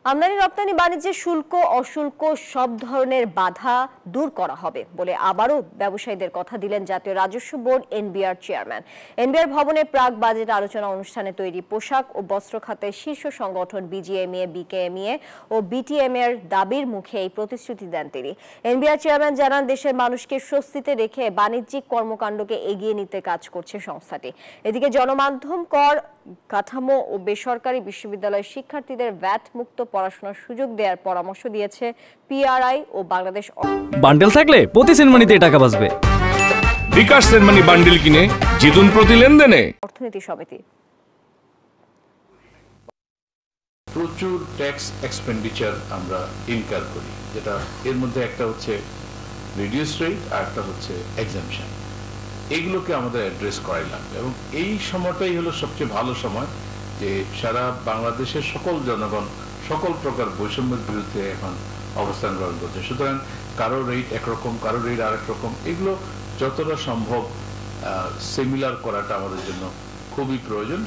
আমদানি রপ্তানি বাণিজ্যে শুল্ক অশুল্ক সব ধরনের বাধা দূর করা হবে বলে আবারও ব্যবসায়ীদের কথা দিলেন জাতীয় রাজস্ব বোর্ড এনবিআর চেয়ারম্যান। এনবিআর ভবনে প্রাক বাজেট আলোচনা অনুষ্ঠানে তৈরি পোশাক ও বস্ত্র খাতের শীর্ষ সংগঠন বিজিএমইএ, বিকেএমইএ ও বিটিএমএ এর দাবির মুখে এই প্রতিশ্রুতি দেন তিনি। এনবিআর চেয়ারম্যান জানান, দেশের মানুষকে স্বস্তিতে রেখে বাণিজ্যিক কর্মকাণ্ডকে এগিয়ে নিতে কাজ করছে সংস্থাটি। এদিকে জনমাধ্যম কর কাঠামো ও বেসরকারি বিশ্ববিদ্যালয়ের শিক্ষার্থীদের ভ্যাট মুক্ত পড়াশোনার সুযোগ দেওয়ার পরামর্শ দিয়েছে পিআরআই ও বাংলাদেশ। বান্ডেল থাকলে প্রতি সেনমানিতে টাকা বাঁচবে। বিকাশ সেনমানি বান্ডেল কিনে জিতুন প্রতি লেনদেনে। অর্থনীতি সমিতি প্রচুর ট্যাক্স এক্সপেন্ডিচার আমরা ইনকার করি, যেটা এর মধ্যে একটা হচ্ছে রিডিউস রেট আর একটা হচ্ছে এক্সাম্পশন। এগুলোকে আমাদের অ্যাড্রেস করাই লাগবে এবং এই সময়টাই হলো সবচেয়ে ভালো সময় যে সারা বাংলাদেশের সকল জনগণ সকল প্রকার বৈষম্যের বিরুদ্ধে এখন অবস্থান গ্রহণ করছে। সুতরাং কারো রেট একরকম, কারো রেট আরেক রকম, এগুলো যতটা সম্ভব সিমিলার করাটা আমাদের জন্য খুবই প্রয়োজন।